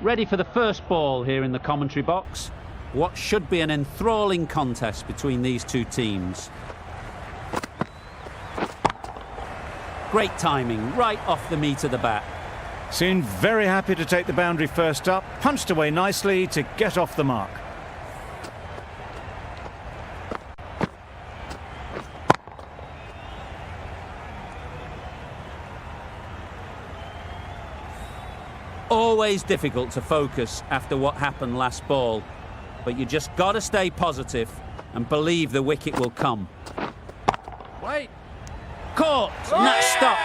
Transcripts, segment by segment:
Ready for the first ball here in the commentary box. What should be an enthralling contest between these two teams. Great timing, right off the meat of the bat. Seemed very happy to take the boundary first up, punched away nicely to get off the mark. Always difficult to focus after what happened last ball, but you just got to stay positive and believe the wicket will come. Wait. Caught! And that's stopped.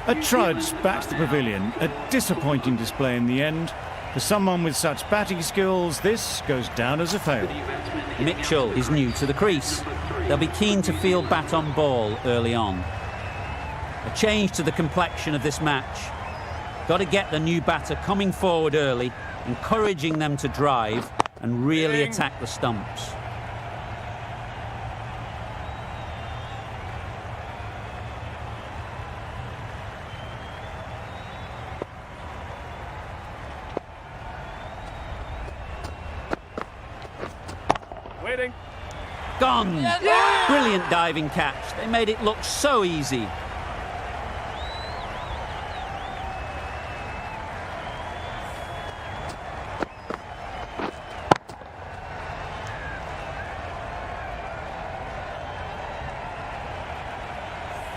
A trudge back to the pavilion, a disappointing display in the end. For someone with such batting skills, this goes down as a fail. Mitchell is new to the crease. They'll be keen to field bat on ball early on. A change to the complexion of this match. Got to get the new batter coming forward early, encouraging them to drive and really attack the stumps. Waiting. Gone! Yeah! Brilliant diving catch. They made it look so easy.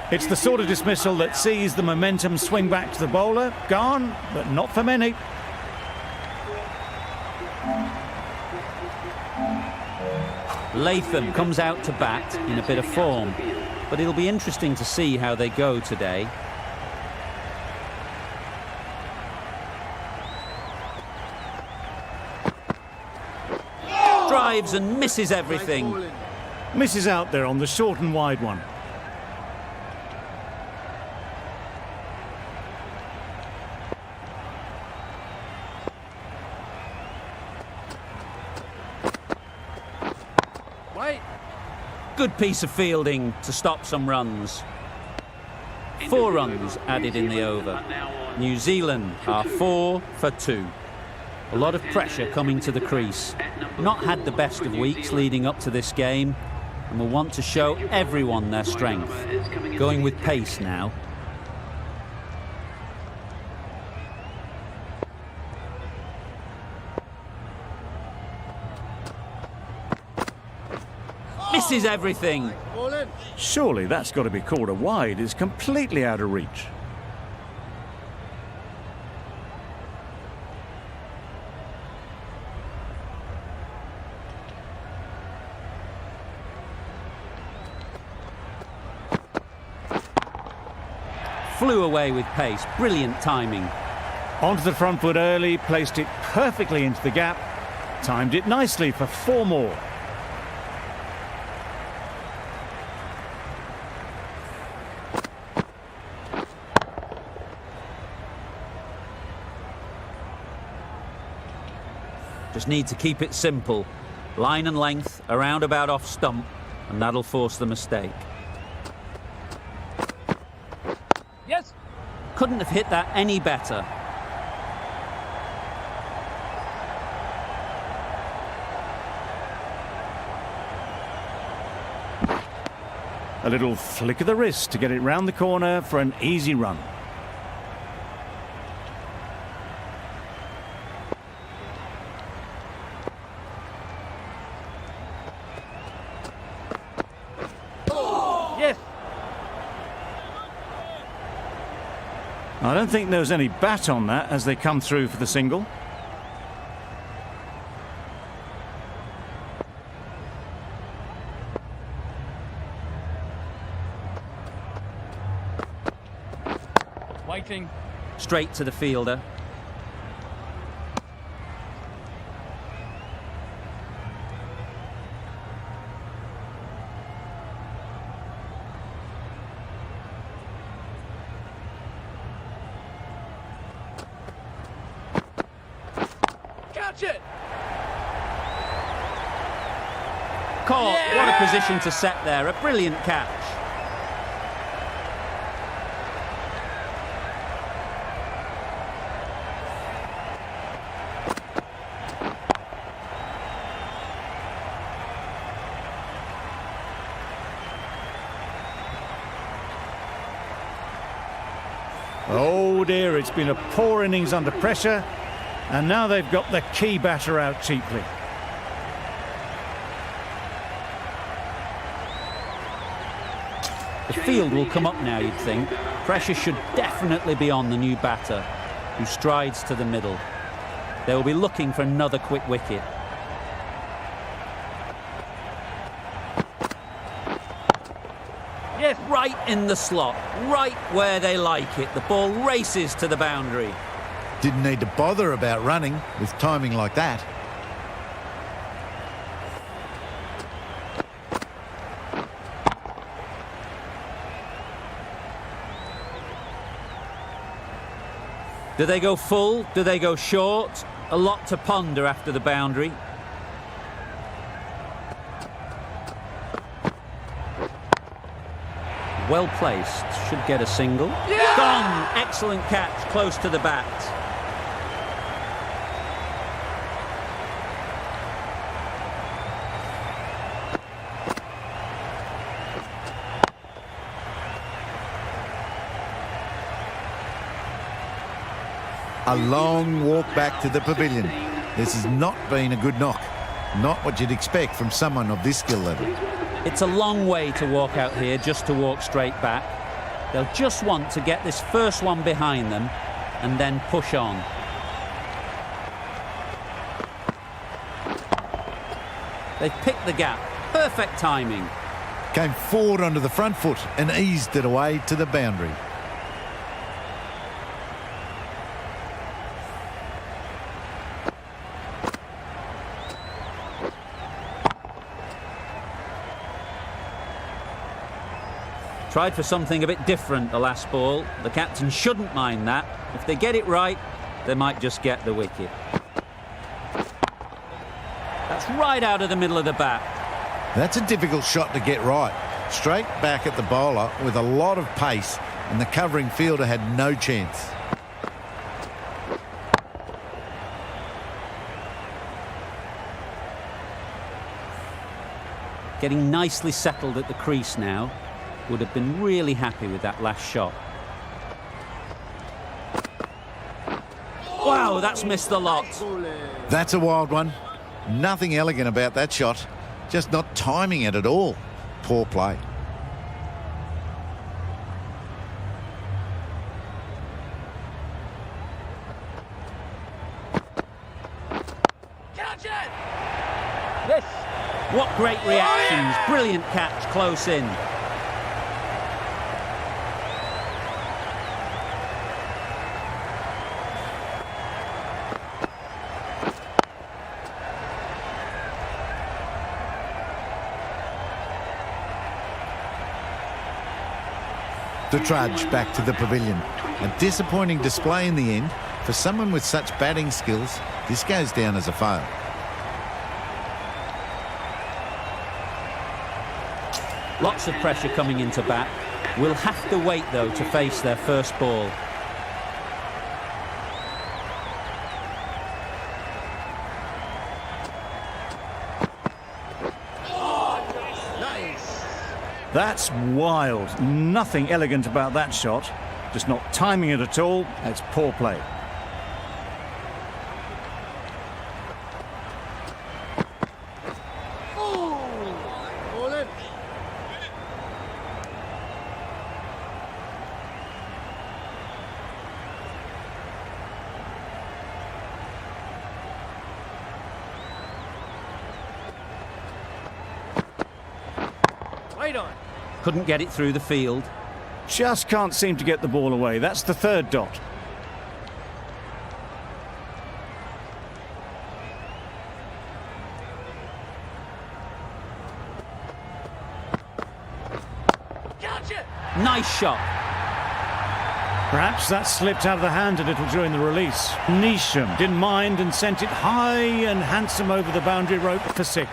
It's the sort of dismissal that sees the momentum swing back to the bowler. Gone, but not for many. Latham comes out to bat in a bit of form, but it'll be interesting to see how they go today. Drives and misses everything. Misses out there on the short and wide one. Good piece of fielding to stop some runs. 4 runs added in the over. New Zealand are 4 for 2. A lot of pressure coming to the crease. Not had the best of weeks leading up to this game, and will want to show everyone their strength. Going with pace now. Misses everything. Surely that's got to be called a wide. It's completely out of reach. Flew away with pace. Brilliant timing. Onto the front foot early, placed it perfectly into the gap. Timed it nicely for 4 more. Just need to keep it simple. Line and length, around about off stump, and that'll force the mistake. Yes. Couldn't have hit that any better. A little flick of the wrist to get it round the corner for an easy run. I don't think there was any bat on that as they come through for the single. Waiting. Straight to the fielder. Catch it! Caught. Yeah! What a position to set there. A brilliant catch. Oh dear, it's been a poor innings under pressure, and now they've got the key batter out cheaply. The field will come up now, you'd think. Pressure should definitely be on the new batter, who strides to the middle. They will be looking for another quick wicket. Yes! Right in the slot, right where they like it. The ball races to the boundary. Didn't need to bother about running with timing like that. Do they go full? Do they go short? A lot to ponder after the boundary. Well placed, should get a single. Yeah! Gone! Excellent catch, close to the bat. A long walk back to the pavilion. This has not been a good knock. Not what you'd expect from someone of this skill level. It's a long way to walk out here just to walk straight back. They'll just want to get this first one behind them and then push on. They've picked the gap. Perfect timing. Came forward onto the front foot and eased it away to the boundary. Tried for something a bit different the last ball. The captain shouldn't mind that. If they get it right, they might just get the wicket. That's right out of the middle of the bat. That's a difficult shot to get right. Straight back at the bowler with a lot of pace, and the covering fielder had no chance. Getting nicely settled at the crease now. Would have been really happy with that last shot. Wow, that's missed the lot. That's a wild one. Nothing elegant about that shot. Just not timing it at all. Poor play. Catch it! Yes! What great reactions. Brilliant catch close in. The trudge back to the pavilion. A disappointing display in the end. For someone with such batting skills, this goes down as a fail. Lots of pressure coming into bat. Will have to wait, though, to face their first ball. That's wild. Nothing elegant about that shot. Just not timing it at all. It's poor play. Wait on. Couldn't get it through the field. Just can't seem to get the ball away. That's the third dot. Catch it! Nice shot. Perhaps that slipped out of the hand a little during the release. Nisham didn't mind and sent it high and handsome over the boundary rope for 6.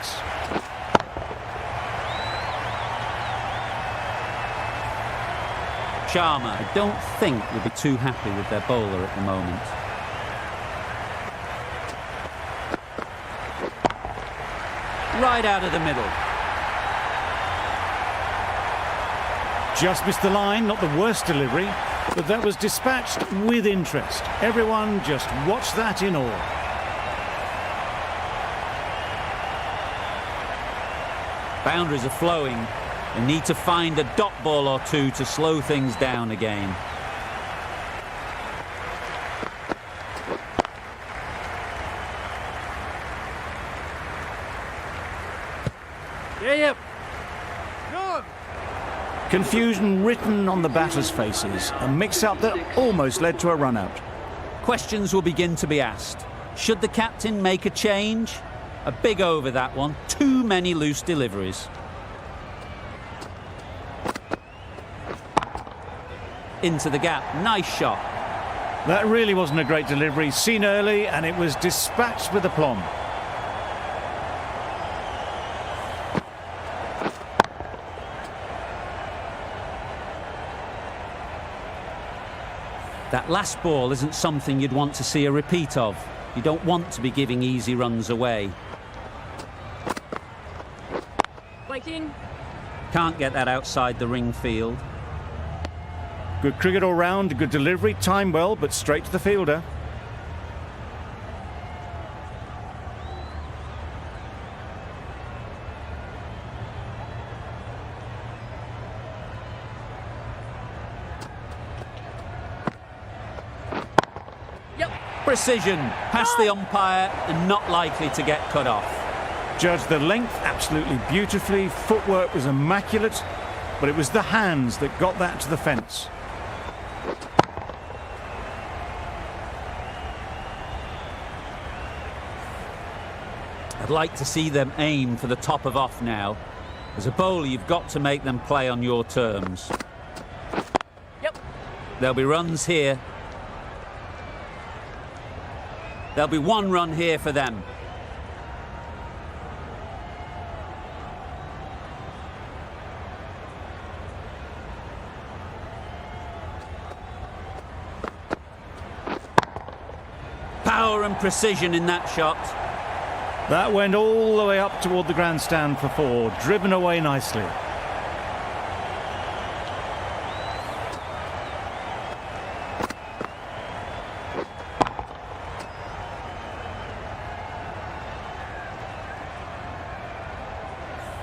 Sharma, I don't think, will be too happy with their bowler at the moment. Right out of the middle. Just missed the line, not the worst delivery, but that was dispatched with interest. Everyone just watched that in awe. Boundaries are flowing. They need to find a dot ball or two to slow things down again. Yeah. Good. Confusion written on the batters' faces, a mix-up that almost led to a run-out. Questions will begin to be asked. Should the captain make a change? A big over, that one. Too many loose deliveries. Into the gap. Nice shot. That really wasn't a great delivery, seen early, and it was dispatched with aplomb. That last ball isn't something you'd want to see a repeat of. You don't want to be giving easy runs away. Flanking. Can't get that outside the ring field. Good cricket all round, good delivery, timed well, but straight to the fielder. Precision, past the umpire and not likely to get cut off. Judged the length absolutely beautifully, footwork was immaculate, but it was the hands that got that to the fence. I'd like to see them aim for the top of off now. As a bowler, you've got to make them play on your terms. Yep. There'll be runs here. There'll be 1 run here for them. Power and precision in that shot. That went all the way up toward the grandstand for 4, driven away nicely.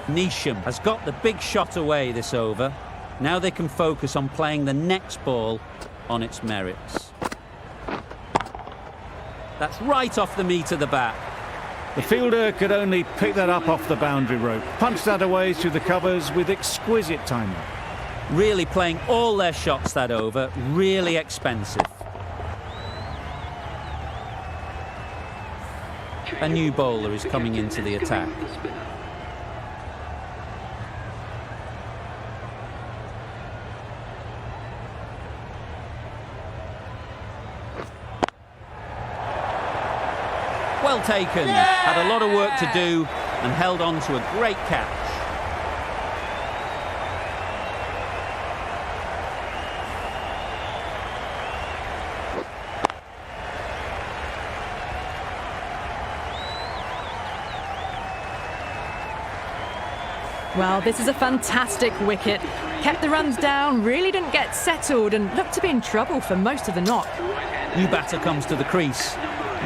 Nisham has got the big shot away this over. Now they can focus on playing the next ball on its merits. That's right off the meat of the bat. The fielder could only pick that up off the boundary rope, punch that away through the covers with exquisite timing. Really playing all their shots that over, really expensive. A new bowler is coming into the attack. Well taken, had a lot of work to do and held on to a great catch. Well, this is a fantastic wicket. Kept the runs down, really didn't get settled and looked to be in trouble for most of the knock. New batter comes to the crease.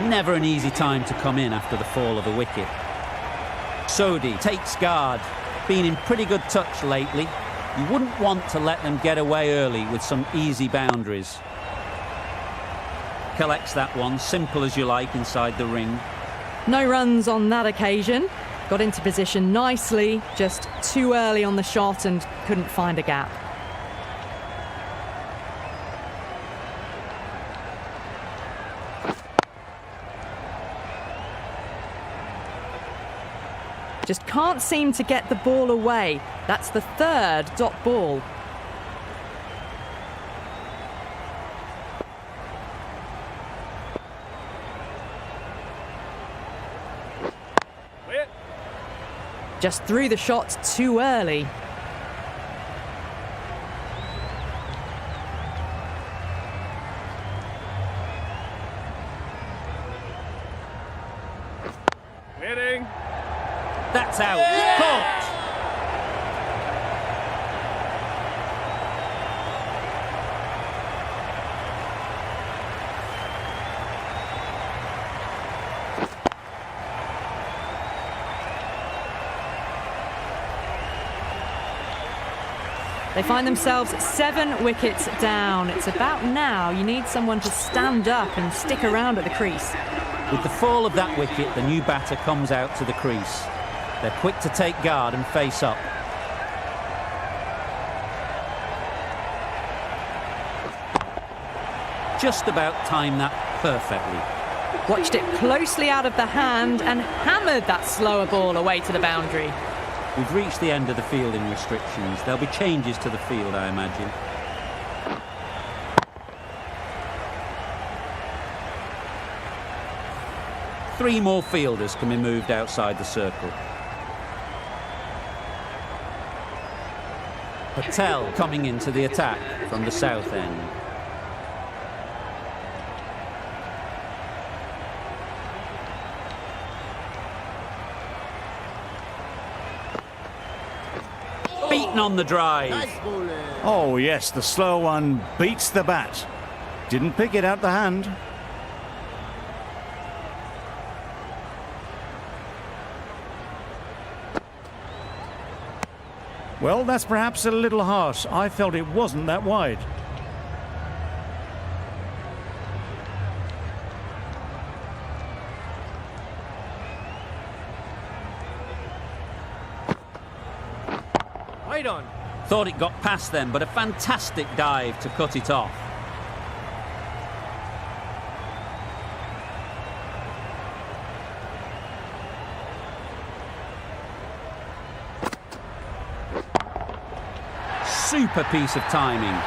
Never an easy time to come in after the fall of a wicket. Sodhi takes guard. Been in pretty good touch lately. You wouldn't want to let them get away early with some easy boundaries. Collects that one, simple as you like, inside the ring. No runs on that occasion. Got into position nicely, just too early on the shot and couldn't find a gap. Just can't seem to get the ball away. That's the 3rd dot ball. Just threw the shot too early. Hitting. That's out. Caught. They find themselves 7 wickets down. It's about now you need someone to stand up and stick around at the crease. With the fall of that wicket, the new batter comes out to the crease. They're quick to take guard and face up. Just about timed that perfectly. Watched it closely out of the hand and hammered that slower ball away to the boundary. We've reached the end of the fielding restrictions. There'll be changes to the field, I imagine. Three more fielders can be moved outside the circle. Patel coming into the attack from the south end. Beaten on the drive. Oh yes, the slow one beats the bat. Didn't pick it out the hand. Well, that's perhaps a little harsh. I felt it wasn't that wide. Right on. Thought it got past them, but a fantastic dive to cut it off. Super piece of timing.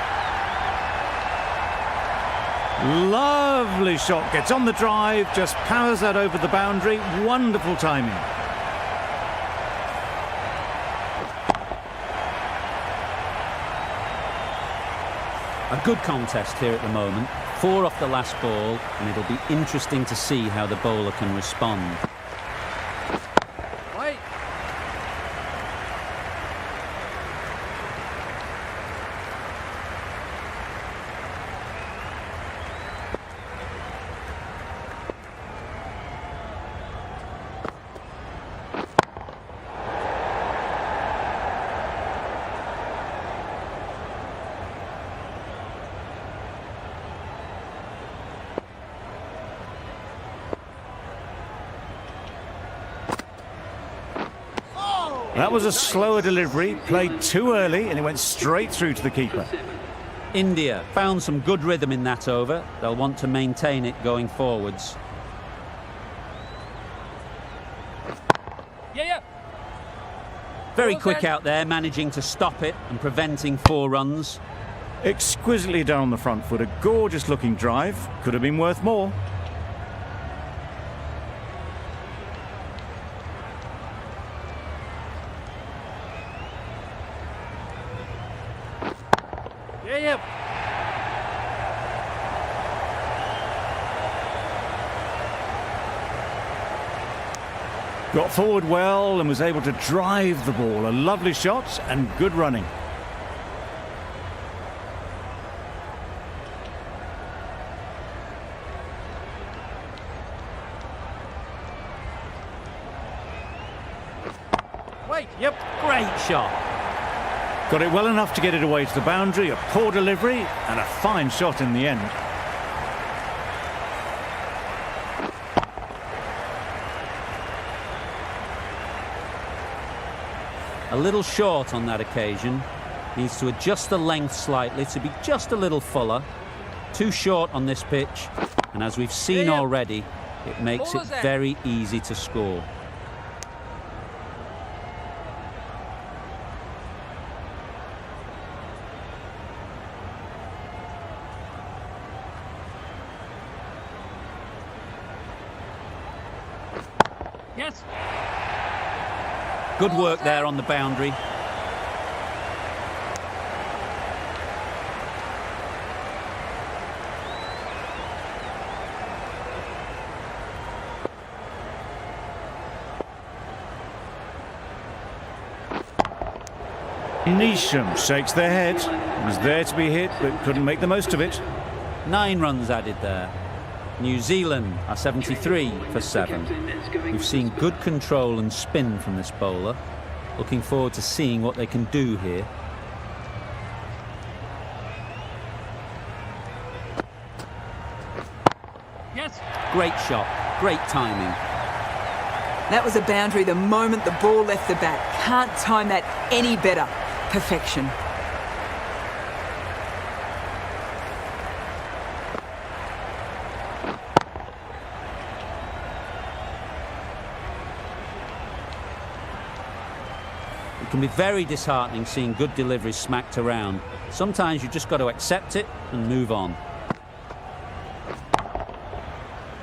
Lovely shot. Gets on the drive, just powers that over the boundary. Wonderful timing. A good contest here at the moment. 4 off the last ball, and it'll be interesting to see how the bowler can respond. Right. That was a slower delivery, played too early, and it went straight through to the keeper. India found some good rhythm in that over. They'll want to maintain it going forwards. Yeah. Very quick out there, managing to stop it and preventing 4 runs. Exquisitely done on the front foot. A gorgeous looking drive. Could have been worth more. Yeah. Got forward well and was able to drive the ball. A lovely shot and good running. Wait. Yep. Great shot. Got it well enough to get it away to the boundary. A poor delivery and a fine shot in the end. A little short on that occasion. Needs to adjust the length slightly to be just a little fuller. Too short on this pitch. And as we've seen already, it makes it very easy to score. Yes. Good work there on the boundary. Neesham shakes their head. Was there to be hit, but couldn't make the most of it. 9 runs added there. New Zealand are 73 for 7. We've seen good control and spin from this bowler. Looking forward to seeing what they can do here. Yes. Great shot, great timing. That was a boundary the moment the ball left the bat. Can't time that any better. Perfection. It can be very disheartening seeing good deliveries smacked around. Sometimes you just got to accept it and move on.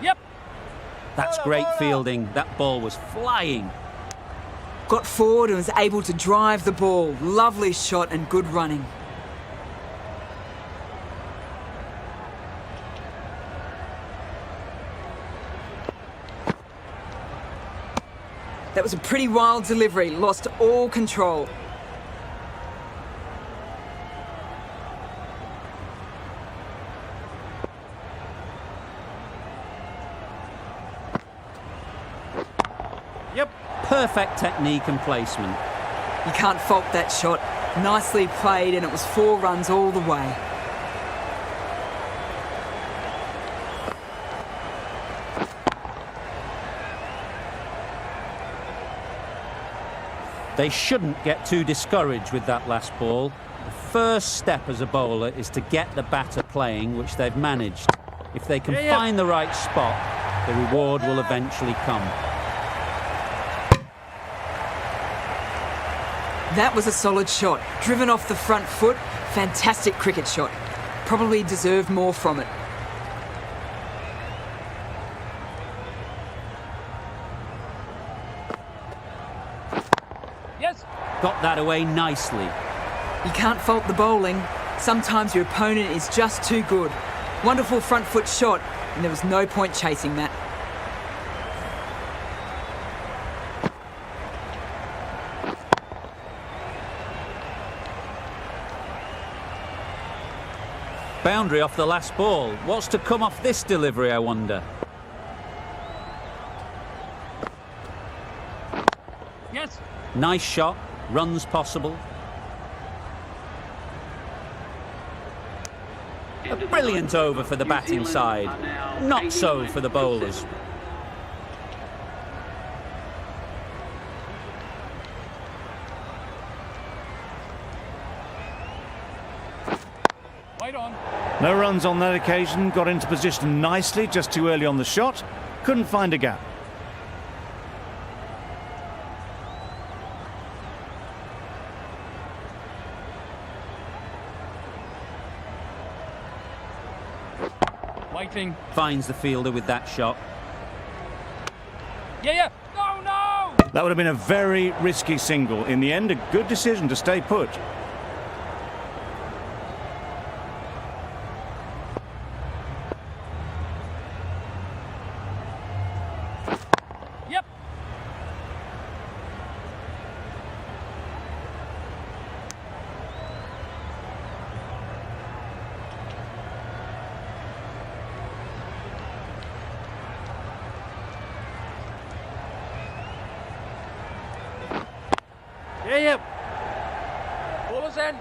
Yep. That's great fielding. That ball was flying. Got forward and was able to drive the ball. Lovely shot and good running. That was a pretty wild delivery. Lost all control. Yep. Perfect technique and placement. You can't fault that shot. Nicely played, and it was 4 runs all the way. They shouldn't get too discouraged with that last ball. The first step as a bowler is to get the batter playing, which they've managed. If they can find the right spot, the reward will eventually come. That was a solid shot. Driven off the front foot. Fantastic cricket shot. Probably deserved more from it. Yes. Got that away nicely. You can't fault the bowling. Sometimes your opponent is just too good. Wonderful front foot shot, and there was no point chasing that. Boundary off the last ball. What's to come off this delivery, I wonder? Yes. Nice shot. Runs possible. A brilliant over for the batting side. Not so for the bowlers. Right on. No runs on that occasion. Got into position nicely, just too early on the shot. Couldn't find a gap. Waiting. Finds the fielder with that shot. Yeah. No, no. That would have been a very risky single. In the end, a good decision to stay put. Yep. Yeah. Ballers in.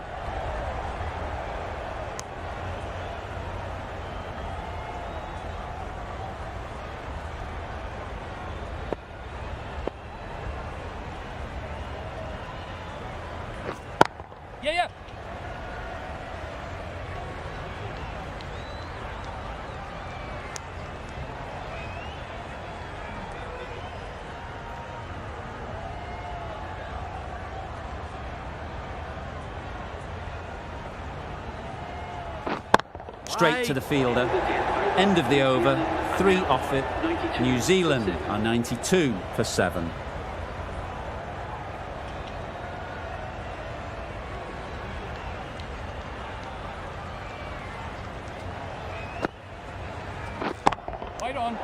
Yeah. Straight to the fielder. End of the over. 3 off it. New Zealand are 92 for 7. on.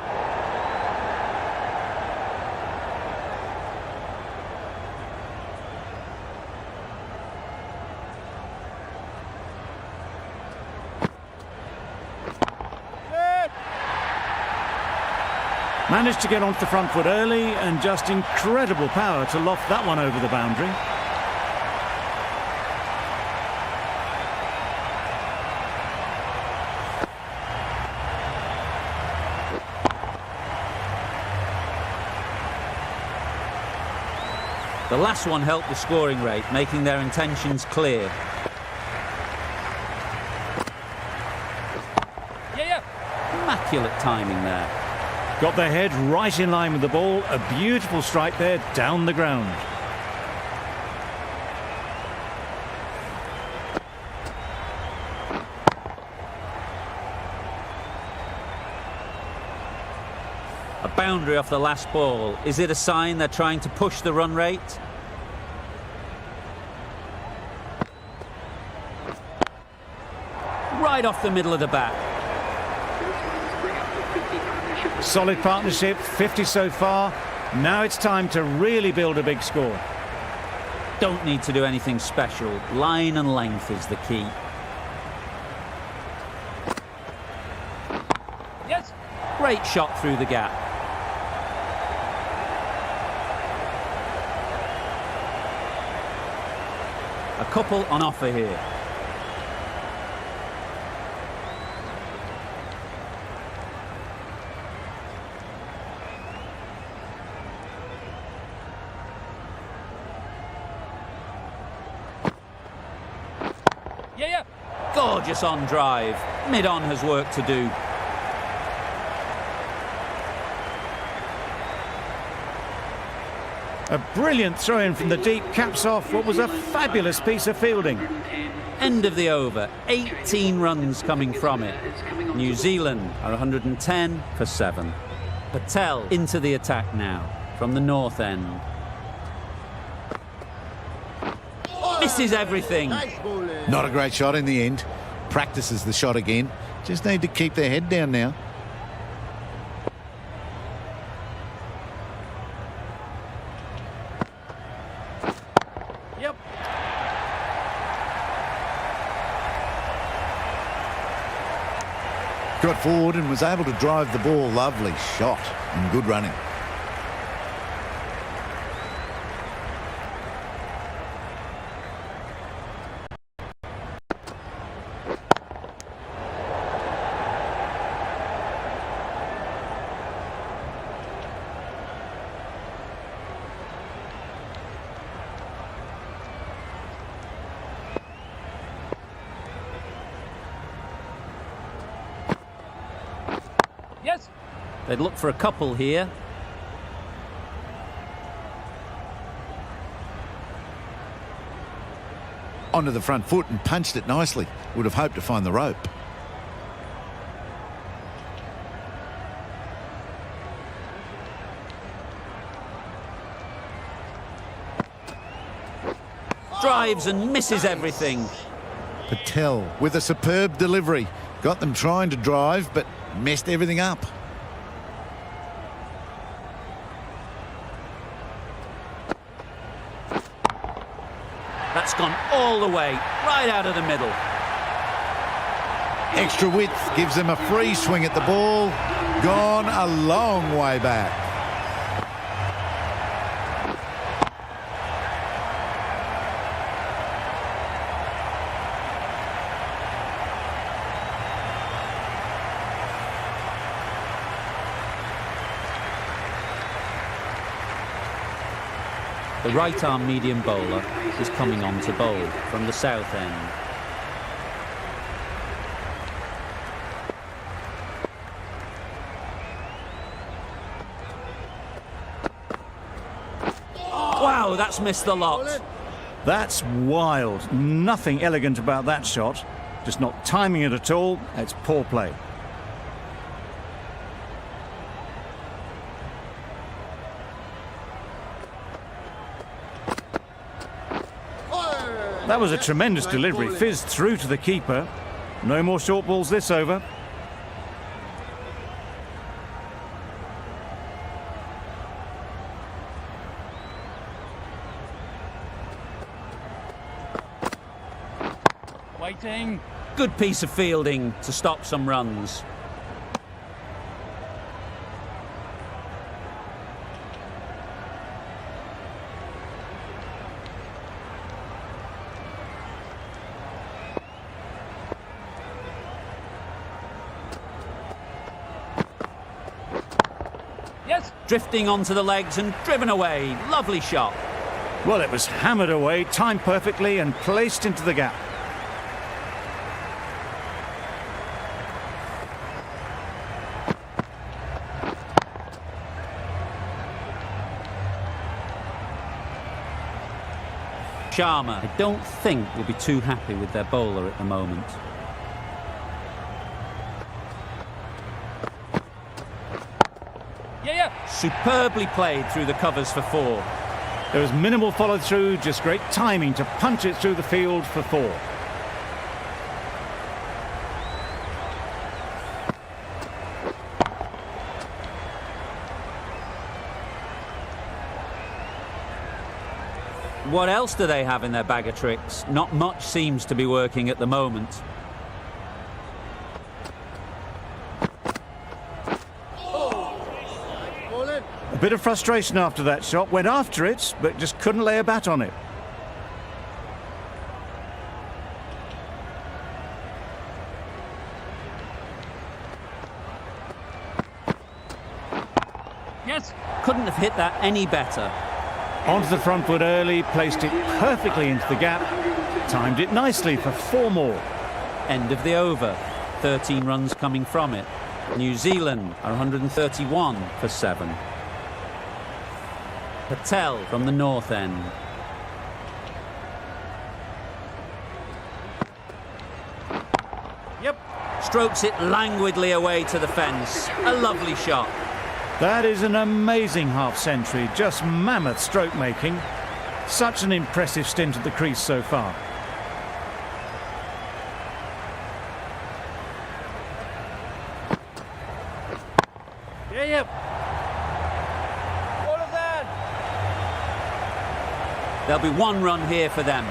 Managed to get onto the front foot early and just incredible power to loft that one over the boundary. The last one helped the scoring rate, making their intentions clear. Yeah, yeah. Immaculate timing there. Got their head right in line with the ball. A beautiful strike there down the ground. A boundary off the last ball. Is it a sign they're trying to push the run rate? Right off the middle of the bat. Solid partnership, 50 so far. Now it's time to really build a big score. Don't need to do anything special. Line and length is the key. Yes. Great shot through the gap. A couple on offer here. Yeah, yeah. Gorgeous on drive. Mid-on has work to do. A brilliant throw-in from the deep caps off what was a fabulous piece of fielding. End of the over. 18 runs coming from it. New Zealand are 110 for 7. Patel into the attack now from the north end. Misses everything. Not a great shot in the end. Practices the shot again. Just need to keep their head down now. Yep. Got forward and was able to drive the ball. Lovely shot and good running. Yes. They'd look for a couple here. Onto the front foot and punched it nicely. Would have hoped to find the rope. Drives and misses everything. Patel with a superb delivery. Got them trying to drive, but messed everything up. That's gone all the way, right out of the middle. Extra width gives them a free swing at the ball. Gone a long way back. The right-arm medium bowler is coming on to bowl from the south end. Wow, that's missed the lot. That's wild. Nothing elegant about that shot. Just not timing it at all. It's poor play. That was a tremendous delivery. Fizzed through to the keeper. No more short balls this over. Waiting. Good piece of fielding to stop some runs. Yes. Drifting onto the legs and driven away. Lovely shot. Well, it was hammered away, timed perfectly and placed into the gap. Sharma, I don't think, will be too happy with their bowler at the moment. Yeah, yeah. Superbly played through the covers for 4. There was minimal follow through, just great timing to punch it through the field for 4. What else do they have in their bag of tricks? Not much seems to be working at the moment. A bit of frustration after that shot, went after it, but just couldn't lay a bat on it. Yes. Couldn't have hit that any better. Onto the front foot early, placed it perfectly into the gap, timed it nicely for 4 more. End of the over. 13 runs coming from it. New Zealand are 131 for 7. Patel from the north end. Yep. Strokes it languidly away to the fence. A lovely shot. That is an amazing half-century, just mammoth stroke making. Such an impressive stint at the crease so far. Yeah, yeah. All of that. There'll be 1 run here for them.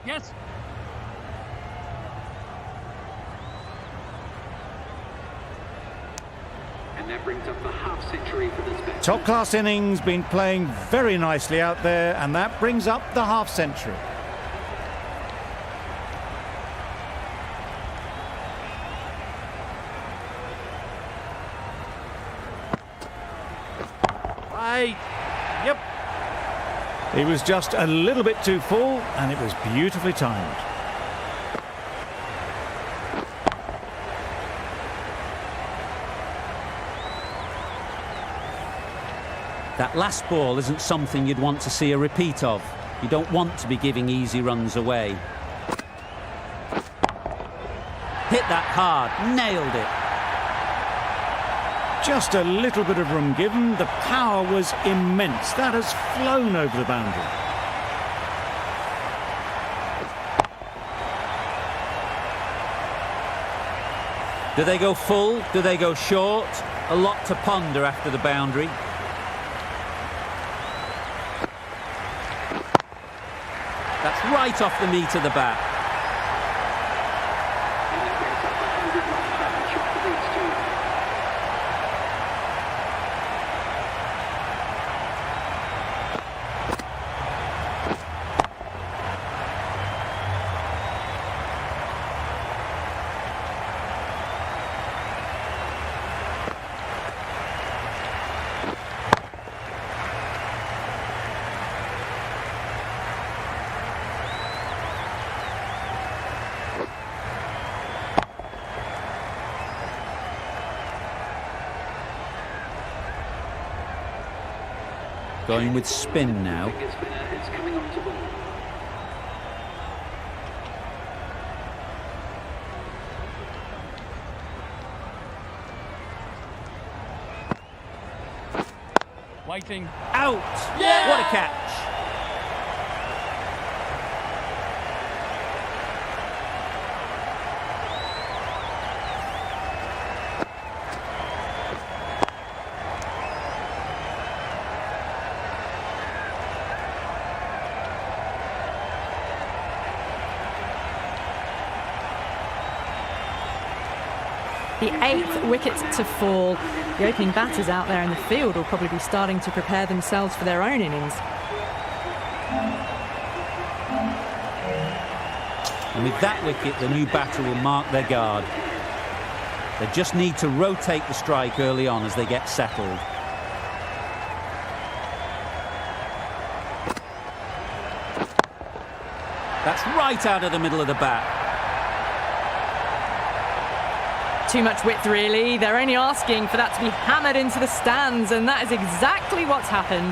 Yes. And that brings up the half century for this batsman. Top-class innings, been playing very nicely out there, and that brings up the half-century. Right. Yep. He was just a little bit too full, and it was beautifully timed. That last ball isn't something you'd want to see a repeat of. You don't want to be giving easy runs away. Hit that hard, nailed it. Just a little bit of room given. The power was immense. That has flown over the boundary. Do they go full? Do they go short? A lot to ponder after the boundary. That's right off the meat of the bat. And that brings up the 100 shot for these two. Going with spin now. Wicket spinner is coming on to ball. Waiting. Out! Yeah! What a catch! The 8th wicket to fall. The opening batters out there in the field will probably be starting to prepare themselves for their own innings. And with that wicket, the new batter will mark their guard. They just need to rotate the strike early on as they get settled. That's right out of the middle of the bat. Too much width, really. They're only asking for that to be hammered into the stands, and that is exactly what's happened.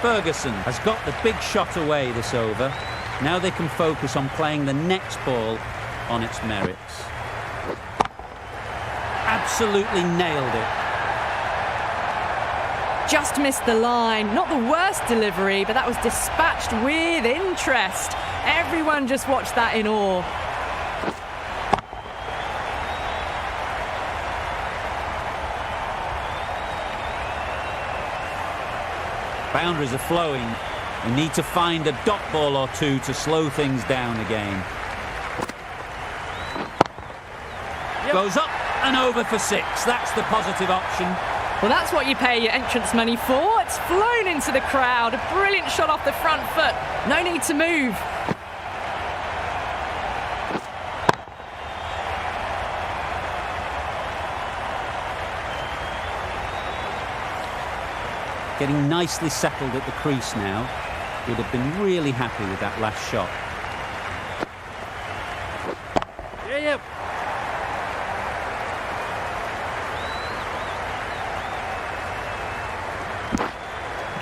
Ferguson has got the big shot away this over. Now they can focus on playing the next ball on its merits. Absolutely nailed it. Just missed the line. Not the worst delivery, but that was dispatched with interest. Everyone just watched that in awe. Boundaries are flowing. They need to find a dot ball or two to slow things down again. Goes up and over for 6. That's the positive option. Well, that's what you pay your entrance money for. It's flown into the crowd. A brilliant shot off the front foot. No need to move. Getting nicely settled at the crease now. Would have been really happy with that last shot. Yeah.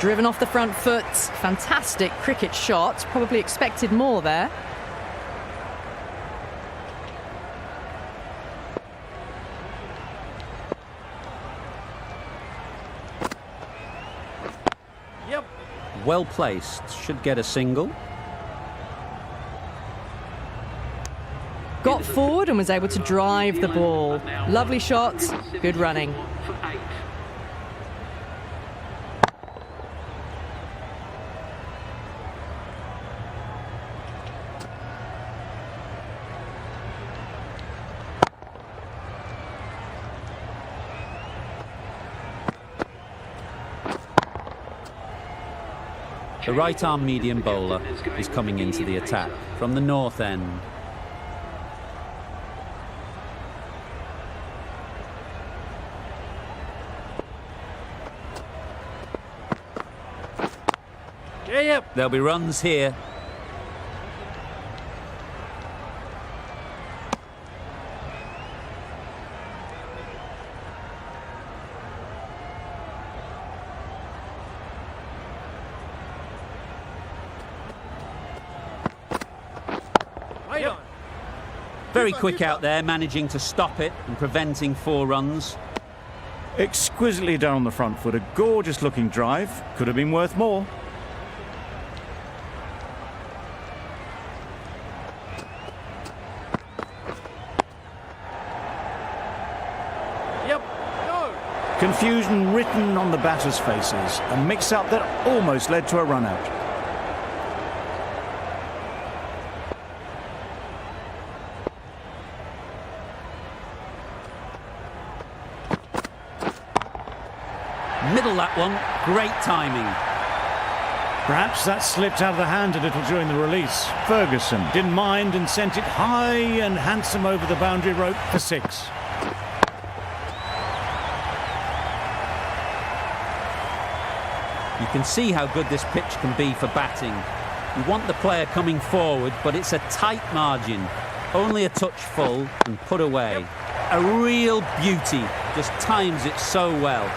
Driven off the front foot. Fantastic cricket shot. Probably expected more there. Yep. Well placed. Should get a single. Got forward and was able to drive the ball. Lovely shot. Good running. For 8. The right-arm medium bowler is coming into the attack from the north end. Yeah. There'll be runs here. Very quick out there, managing to stop it and preventing 4 runs. Exquisitely done on the front foot. A gorgeous looking drive. Could have been worth more. Yep. Go. Confusion written on the batters' faces. A mix-up that almost led to a run-out. Middle that one, great timing. Perhaps that slipped out of the hand a little during the release. Ferguson didn't mind and sent it high and handsome over the boundary rope for 6. You can see how good this pitch can be for batting. You want the player coming forward, but it's a tight margin. Only a touch full and put away. A real beauty, just times it so well.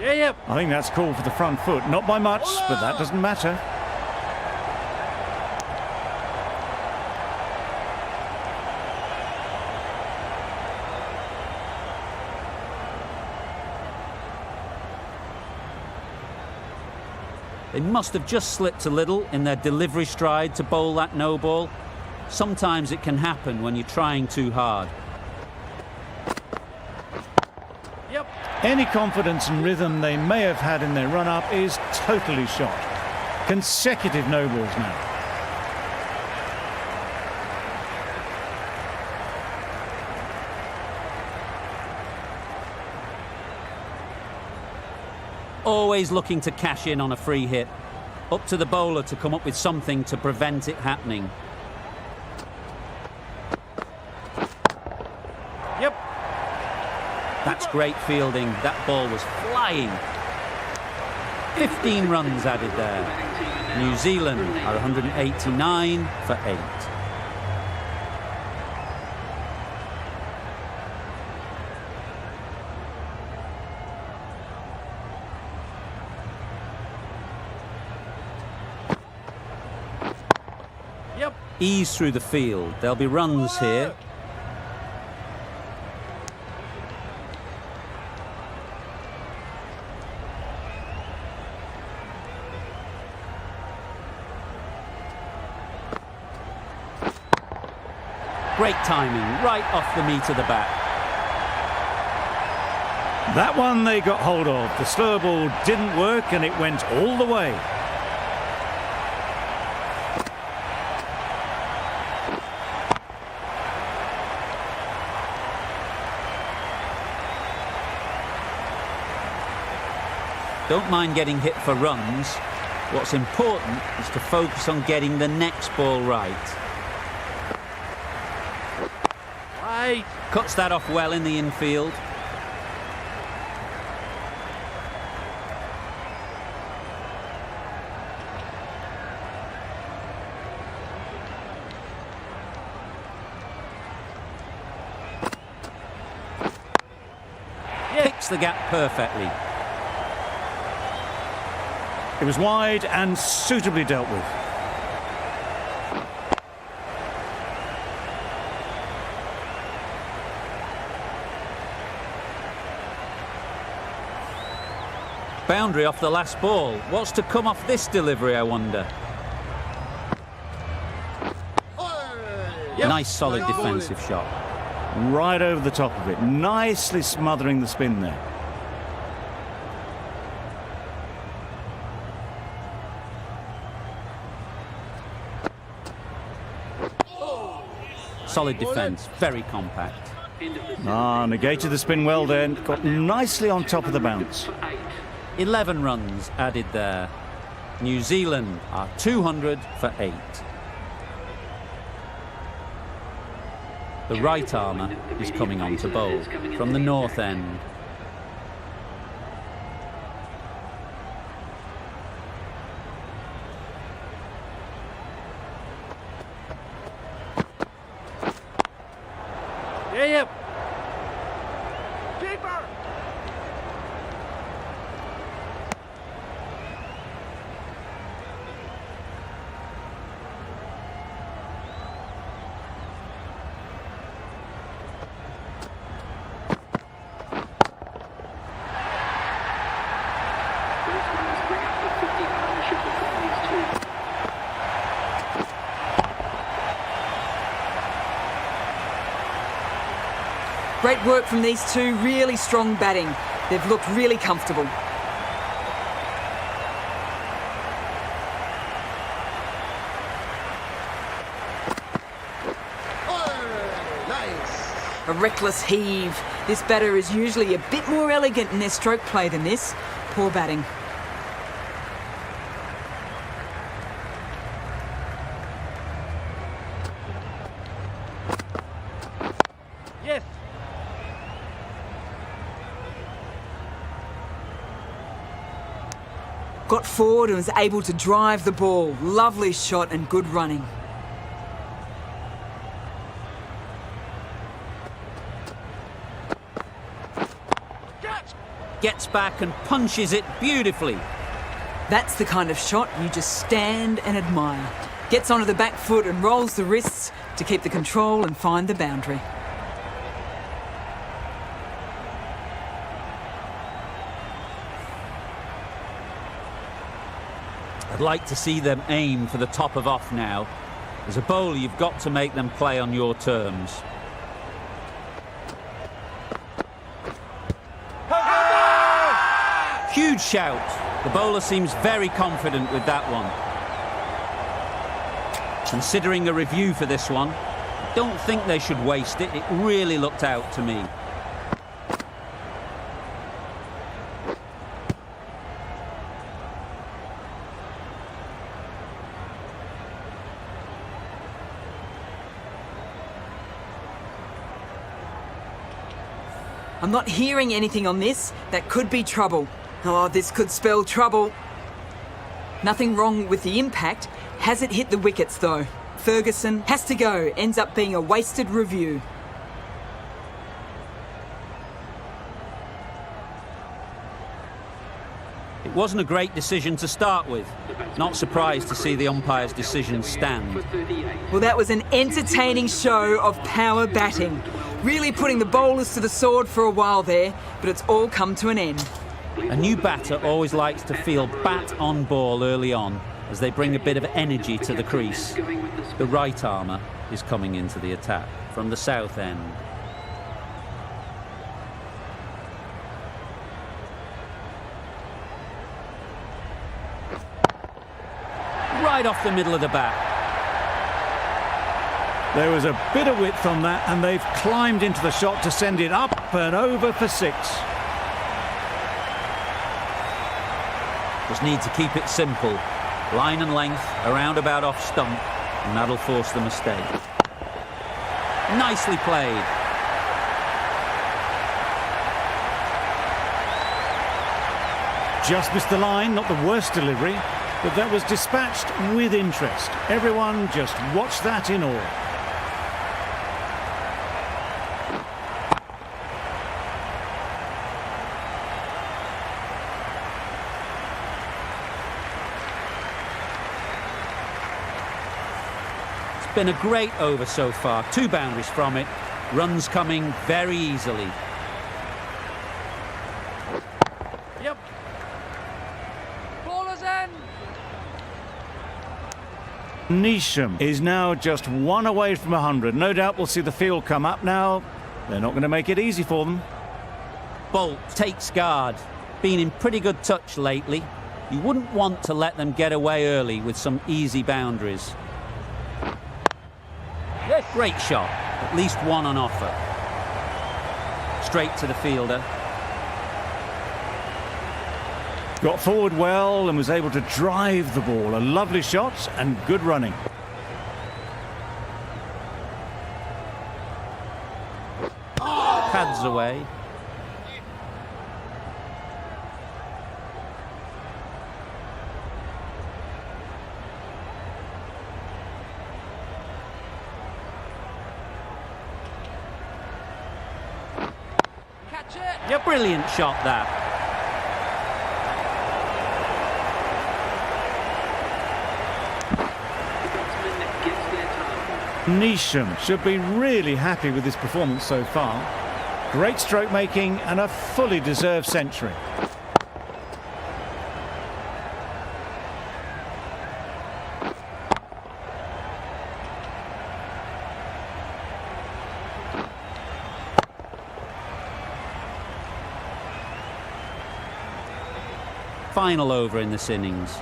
Yeah. I think that's called for the front foot. Not by much, but that doesn't matter. They must have just slipped a little in their delivery stride to bowl that no ball. Sometimes it can happen when you're trying too hard. Yep. Any confidence and rhythm they may have had in their run-up is totally shot. Consecutive no balls now. Always looking to cash in on a free hit. Up to the bowler to come up with something to prevent it happening. Yep. That's great fielding. That ball was flying. 15 runs added there. New Zealand are 189 for 8. Yep. Ease through the field. There'll be runs here. Great timing, right off the meat of the bat. That one they got hold of. The slow ball didn't work and it went all the way. Don't mind getting hit for runs. What's important is to focus on getting the next ball right. Right. Cuts that off well in the infield. Picks the gap perfectly. It was wide and suitably dealt with. Boundary off the last ball. What's to come off this delivery, I wonder? Yep. Nice solid defensive shot. Right over the top of it, nicely smothering the spin there. Solid defence, very compact. Negated the spin well then, got nicely on top of the bounce. 11 runs added there. New Zealand are 200 for 8. The right armour is coming on to bowl from the north end. Yeah, yep. Keeper. Great work from these two, really strong batting. They've looked really comfortable. A reckless heave. This batter is usually a bit more elegant in their stroke play than this. Poor batting. Yes. Got forward and was able to drive the ball. Lovely shot and good running. Catch. Gets back and punches it beautifully. That's the kind of shot you just stand and admire. Gets onto the back foot and rolls the wrists to keep the control and find the boundary. I'd like to see them aim for the top of off now. As a bowler, you've got to make them play on your terms. Huge shout. The bowler seems very confident with that one. Considering a review for this one, I don't think they should waste it. It really looked out to me. I'm not hearing anything on this. That could be trouble. Oh, this could spell trouble. Nothing wrong with the impact. Has it hit the wickets, though? Ferguson has to go. Ends up being a wasted review. It wasn't a great decision to start with. Not surprised to see the umpire's decision stand. Well, that was an entertaining show of power batting. Really putting the bowlers to the sword for a while there, but it's all come to an end. A new batter always likes to feel bat on ball early on, as they bring a bit of energy to the crease. The right armour is coming into the attack from the south end. Right off the middle of the bat. There was a bit of width on that, and they've climbed into the shot to send it up and over for 6. Just need to keep it simple. Line and length, around about off stump, and that'll force the mistake. Nicely played. Just missed the line, not the worst delivery, but that was dispatched with interest. Everyone just watched that in awe. Been a great over so far. 2 boundaries from it. Runs coming very easily. Yep. Ballers in. Neesham is now just 1 away from 100. No doubt we'll see the field come up now. They're not going to make it easy for them. Bolt takes guard. Been in pretty good touch lately. You wouldn't want to let them get away early with some easy boundaries. Yes. Great shot. At least one on offer. Straight to the fielder. Got forward well and was able to drive the ball. A lovely shot and good running. Pads away. Catch it. Yeah, brilliant shot that. Neesham should be really happy with his performance so far. Great stroke making and a fully deserved century. Final over in this innings.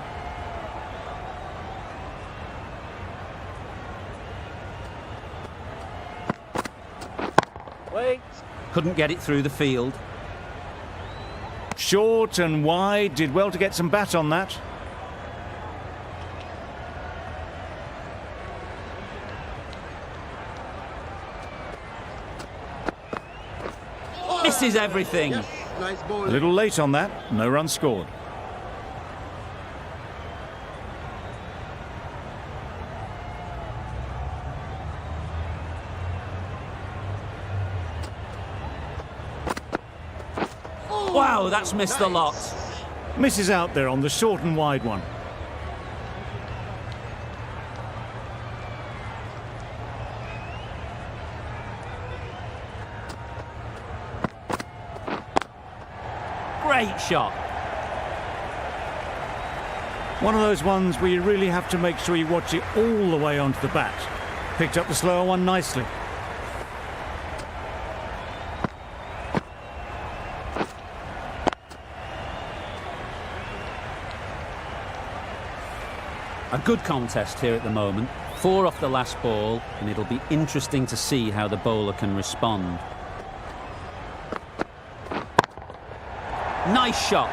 Wait. Couldn't get it through the field. Short and wide, did well to get some bat on that. Misses everything. A little late on that, no run scored. Wow, that's missed a lot. Misses out there on the short and wide one. Great shot. One of those ones where you really have to make sure you watch it all the way onto the bat. Picked up the slower one nicely. A good contest here at the moment. 4 off the last ball, and it'll be interesting to see how the bowler can respond. Nice shot.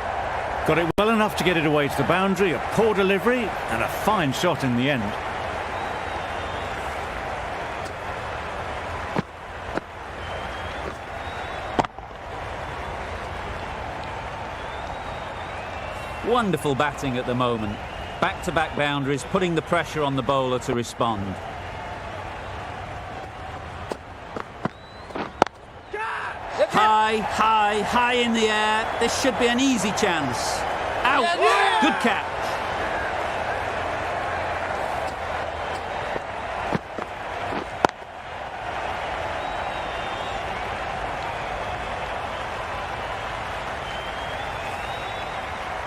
Got it well enough to get it away to the boundary, a poor delivery, and a fine shot in the end. Wonderful batting at the moment. Back-to-back boundaries, putting the pressure on the bowler to respond. High in the air. This should be an easy chance. Out. Good catch.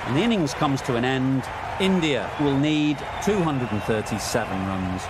And the innings comes to an end. India will need 237 runs.